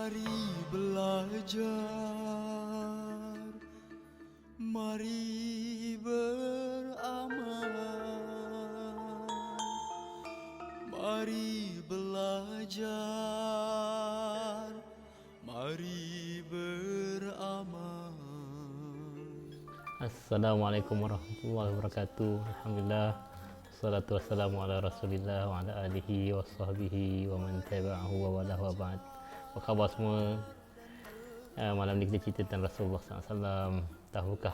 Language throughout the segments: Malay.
Mari belajar, mari beramal. Mari belajar, mari beramal. Assalamualaikum warahmatullahi wabarakatuh. Alhamdulillah. Wassalatu wassalamu ala Rasulillah wa ala alihi wa sahbihi wa man tabi'ahu wa wala wa ba'd. Apa khabar semua? Malam ni kita cerita tentang Rasulullah SAW. Tahukah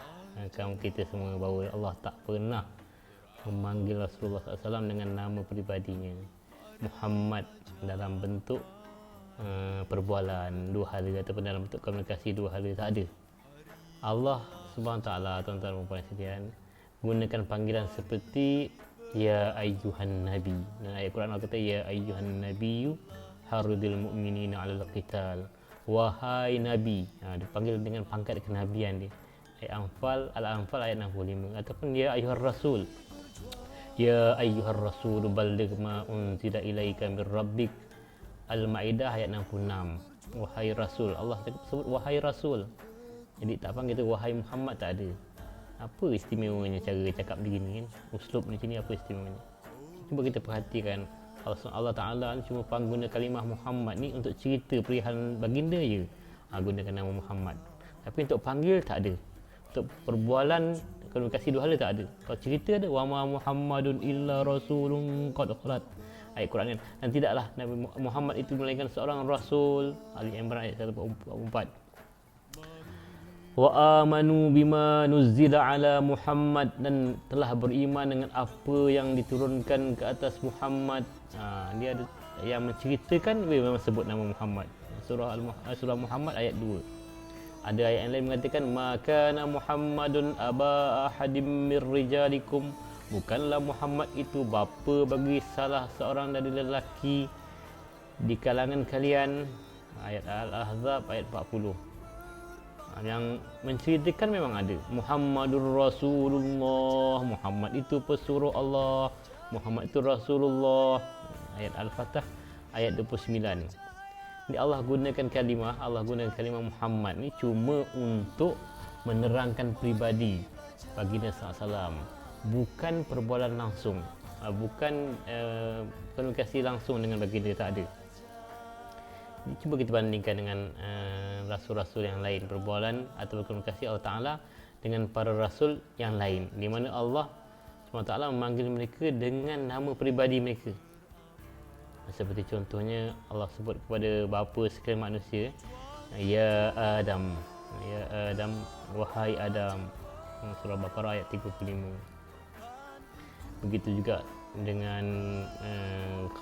kamu kita semua bahawa Allah tak pernah memanggil Rasulullah SAW dengan nama peribadinya Muhammad dalam bentuk perbualan dua hala ataupun dalam bentuk komunikasi dua hala, tak ada. Allah Subhanahu Taala, tuan-tuan dan puan sekalian, gunakan panggilan seperti ya ayyuhan nabi. Dan ayat Quran Allah kata ya ayyuhan nabiyyu harudil mu'minina 'alal qital. Wahai nabi. Dia panggil dengan pangkat kenabian dia. Ayat Al-Anfal ayat 65 ataupun ya ayyuhar rasul. Ya ayyuhar rasul balligh ma unzila ilaika mir rabbik. Al-Maidah ayat 66. Wahai rasul. Allah sebut wahai rasul. Jadi tak panggil tu wahai Muhammad, tak ada. Apa istimewanya cara cakap begini kan? Uslub ni sini apa istimewanya? Cuba kita perhatikan, Allah Ta'ala ni cuma guna kalimah Muhammad ni untuk cerita perihal baginda je. Gunakan nama Muhammad. Tapi untuk panggil tak ada. Untuk perbualan komunikasi dua hala tak ada. Kalau cerita ada wa ma Muhammadun illa rasulun qad khalat. Ayat Quran kan. Dan tidaklah Nabi Muhammad itu melainkan seorang rasul. Ali Imran ayat 144. Wa amanu bima nuzzila ala Muhammad, dan telah beriman dengan apa yang diturunkan ke atas Muhammad. Dia ada yang menceritakan, memang sebut nama Muhammad. Surah Muhammad ayat 2. Ada ayat yang lain mengatakan makana Muhammadun aba ahadim mir rijalikum, bukanlah Muhammad itu bapa bagi salah seorang dari lelaki di kalangan kalian. Ayat Al-Ahzab ayat 40. Yang menceritakan memang ada Muhammadur Rasulullah, Muhammad itu pesuruh Allah, Muhammad itu Rasulullah. Ayat Al-Fatah ayat 29. Jadi Allah gunakan kalimah Muhammad ni cuma untuk menerangkan peribadi baginda SAW, bukan perbualan langsung, bukan komunikasi langsung dengan baginda, tak ada. Cuba kita bandingkan dengan rasul-rasul yang lain, perbualan atau komunikasi Allah Ta'ala dengan para rasul yang lain, di mana Allah SWT memanggil mereka dengan nama peribadi mereka. Seperti contohnya Allah sebut kepada bapa sekalian manusia, ya Adam, wahai Adam. Surah Baqarah ayat 35. Begitu juga dengan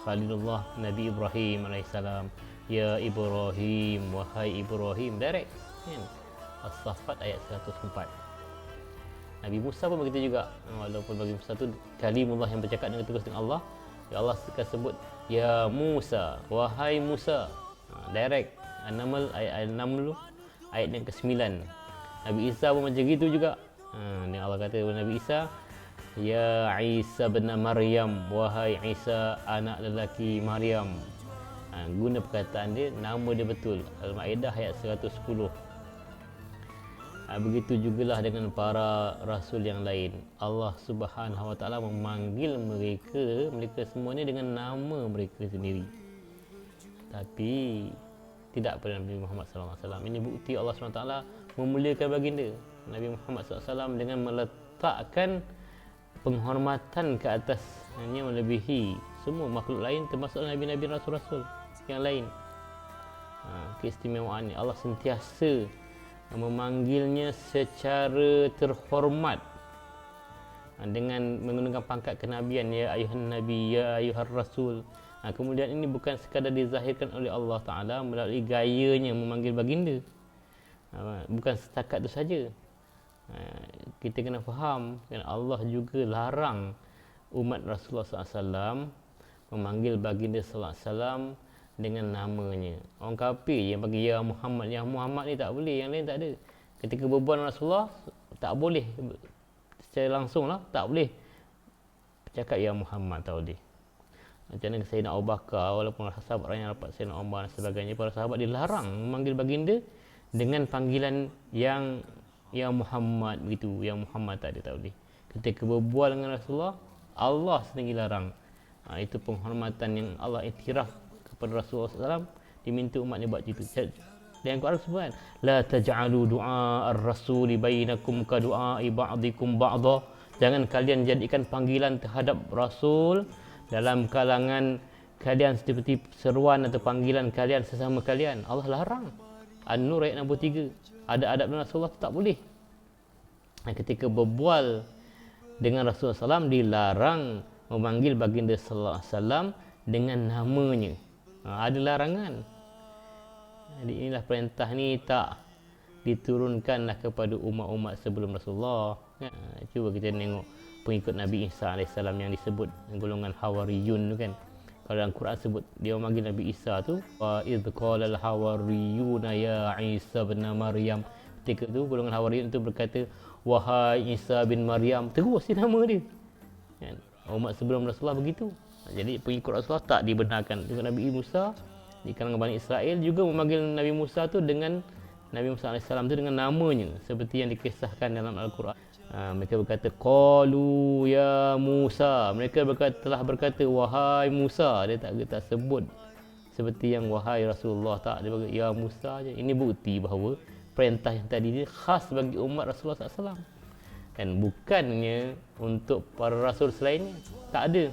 Khalilullah Nabi Ibrahim alaihissalam, ya Ibrahim, wahai Ibrahim, direct kan? As-Saffat ayat 104. Nabi Musa pun begitu juga, walaupun bagi Musa tu kalimullah yang bercakap dengan terus dengan Allah, ya Allah akan sebut ya Musa, wahai Musa, direct. An-Naml ayat 6 ayat yang ke-9. Nabi Isa pun macam gitu juga. Ni Allah kata kepada Nabi Isa, ya Isa bin Maryam, wahai Isa anak lelaki Maryam. Guna perkataan dia, nama dia betul. Al-Maidah ayat 110. Begitu jugalah dengan para rasul yang lain. Allah Subhanahu Wa Taala memanggil mereka semuanya dengan nama mereka sendiri. Tapi tidak pada Nabi Muhammad SAW. Ini bukti Allah SWT memuliakan baginda Nabi Muhammad SAW dengan meletakkan penghormatan ke atasnya melebihi semua makhluk lain, termasuk nabi-nabi, rasul-rasul yang lain. Keistimewaan ini Allah sentiasa memanggilnya secara terhormat dengan menggunakan pangkat kenabian, ya ayuhan nabi, ya ayuhar rasul. Kemudian ini bukan sekadar dizahirkan oleh Allah Ta'ala melalui gayanya memanggil baginda, bukan setakat itu saja. Kita kena faham kan, Allah juga larang umat Rasulullah SAW memanggil baginda SAW dengan namanya. Orang kafir yang bagi ya Muhammad, ya Muhammad ni tak boleh, yang lain tak ada. Ketika berbual Rasulullah tak boleh secara langsung lah, tak boleh cakap ya Muhammad, tak boleh. Macam mana Sayyidina Abu Bakar, walaupun sahabat yang dapat Sayyidina Umar dan sebagainya, para sahabat dilarang memanggil baginda dengan panggilan yang Muhammad begitu, yang Muhammad tak boleh. Ketika berbual dengan Rasulullah, Allah sendiri larang. Itu penghormatan yang Allah iktiraf kepada Rasulullah SAW, diminta umatnya buat itu. Dan Al-Quran sebut, la taj'alu du'a ar-rasuli bainakum ka du'a'i ba'dikum ba'dha. Jangan kalian jadikan panggilan terhadap Rasul dalam kalangan kalian seperti seruan atau panggilan kalian sesama kalian. Allah larang. An-Nur ayat 63. Ada adab dengan Rasulullah tak boleh. Ketika berbual dengan Rasulullah SAW, dilarang memanggil baginda sallallahu alaihi wasallam dengan namanya. Ada larangan. Jadi inilah perintah ni tak diturunkanlah kepada umat-umat sebelum Rasulullah. Cuba kita tengok pengikut Nabi Isa AS yang disebut golongan Hawariyun tu kan. Kalau dalam Quran sebut dia memanggil Nabi Isa tu, wa idh qala al-hawariyuna ya Isa bin Maryam. Ketika tu golongan Hawariyun tu berkata, wahai Isa bin Maryam, terus dia nama dia. Kan? Umat sebelum Rasulullah begitu. Jadi pengikut Rasulullah tak dibenarkan. Dengan Nabi Musa di kalangan Bani Israel juga memanggil Nabi Musa tu dengan Nabi Musa AS tu dengan namanya, seperti yang dikisahkan dalam Al-Quran. Mereka berkata, qalu ya Musa. Mereka telah berkata, wahai Musa. Dia tak sebut seperti yang wahai Rasulullah, tak. Dia berkata, ya Musa je. Ini bukti bahawa perintah yang tadi ni khas bagi umat Rasulullah SAW. Dan bukannya untuk para Rasul selainnya. Tak ada.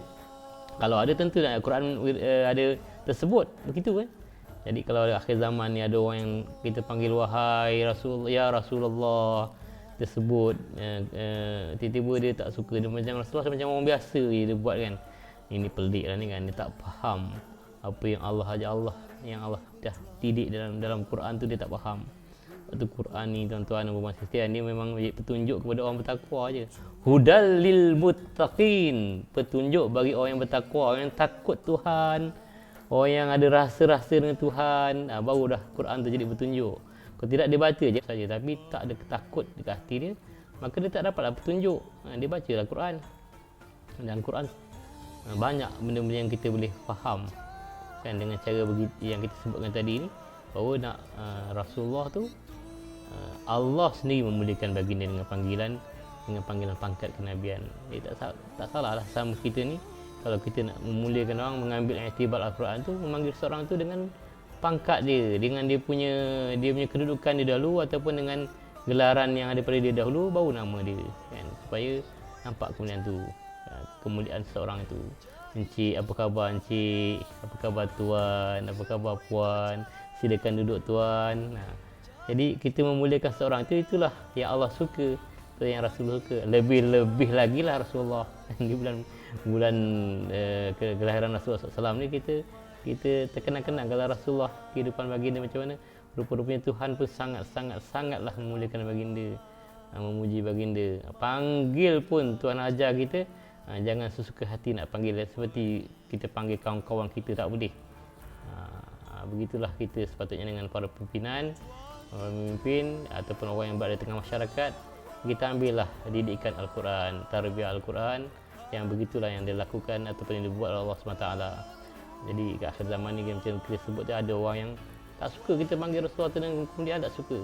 Kalau ada tentu dalam Al-Quran ada tersebut. Begitu kan. Jadi kalau akhir zaman ni ada orang yang kita panggil wahai Rasul, ya Rasulullah, tersebut tiba-tiba dia tak suka, dia macam Rasulullah macam orang biasa je dia buat kan. Ini pelik lah ni kan, dia tak faham apa yang yang Allah dah didik dalam Quran tu, dia tak faham. Waktu Quran ni tuan-tuan dan puan sekalian, dia memang petunjuk kepada orang bertakwa je. Hudal lil muttaqin, petunjuk bagi orang yang bertakwa, orang yang takut Tuhan, orang yang ada rasa-rasa dengan Tuhan. Baru dah Quran tu jadi petunjuk. Kalau tidak dia baca je saja tapi tak ada takut di hati dia, maka dia tak dapatlah petunjuk. Dia bacalah Quran. Dan Quran banyak benda-benda yang kita boleh faham kan dengan cara begitu yang kita sebutkan tadi ni, bahawa nak Rasulullah tu Allah sendiri memuliakan baginda dengan panggilan pangkat kenabian. Dia tak salah lah sama kita ni. Kalau kita nak memuliakan orang, mengambil iktibar Al-Quran tu, memanggil seorang tu dengan pangkat dia, dengan dia punya kedudukan dia dahulu, ataupun dengan gelaran yang ada pada dia dahulu, baru nama dia kan, supaya nampak kemuliaan tu, kemuliaan seorang itu. Encik, apa khabar encik? Apa khabar tuan? Apa khabar puan? Silakan duduk tuan. Jadi kita memuliakan seorang itu, itulah yang Allah suka, itu yang Rasul suka. Lebih-lebih lagi lah Rasulullah. Di bulan kelahiran Rasulullah SAW ni kita terkenang-kenang kalau Rasulullah, kehidupan baginda macam mana. Rupa-rupanya Tuhan pun sangatlah memuliakan baginda, memuji baginda. Panggil pun Tuhan ajar kita, jangan sesuka hati nak panggil seperti kita panggil kawan-kawan kita, tak boleh. Begitulah kita sepatutnya dengan para pimpinan, pemimpin ataupun orang yang berada di tengah masyarakat. Kita ambillah didikan Al-Quran, tarbiyah Al-Quran, yang begitulah yang dilakukan ataupun yang dibuat oleh Allah SWT. Jadi kat akhir zaman ni macam kita sebut, ada orang yang tak suka kita panggil Rasulullah tu dengan kemuliaan, tak suka.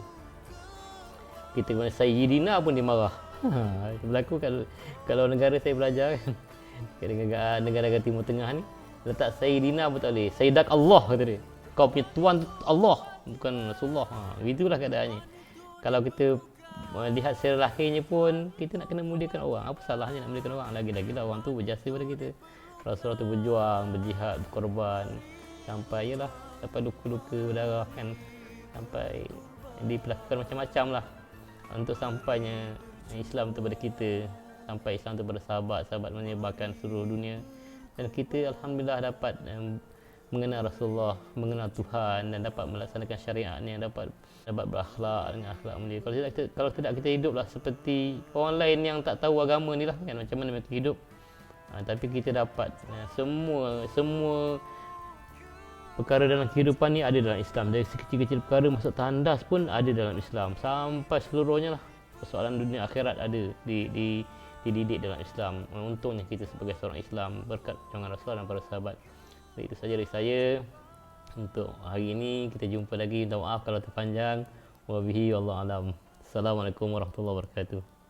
Kita kepada Sayyidina pun dia marah. Berlaku kalau negara saya belajar kan, negara Timur Tengah ni, letak Sayyidina pun tak boleh. Sayyidak Allah kata dia. Kau punya tuan Allah, bukan Rasulullah. Begitulah keadaannya. Kalau kita lihat secara lahirnya pun, kita nak kena muliakan orang. Apa salahnya nak muliakan orang? Lagi-lagilah orang tu berjasa pada kita. Rasulullah tu berjuang, berjihad, berkorban, sampai luka-luka berdarah kan, sampai diperlakukan macam-macam lah untuk sampainya Islam tu pada kita, sampai Islam tu pada sahabat-sahabat menyebarkan seluruh dunia. Dan kita alhamdulillah dapat mengenal Rasulullah, mengenal Tuhan, dan dapat melaksanakan syariat ni, yang dapat berakhlak dengan akhlak mulia. Kalau tidak kita hiduplah seperti orang lain yang tak tahu agama ni lah kan, macam mana mereka hidup. Tapi kita dapat semua perkara dalam kehidupan ni ada dalam Islam. Dari sekecil-kecil perkara masuk tandas pun ada dalam Islam, sampai seluruhnya lah. Persoalan dunia akhirat ada dididik dalam Islam. Untungnya kita sebagai seorang Islam berkat junjungan Rasul dan para sahabat. Jadi itu saja dari saya untuk hari ini. Kita jumpa lagi. Minta maaf kalau terpanjang. Wabihi wallahu alam. Assalamualaikum warahmatullahi wabarakatuh.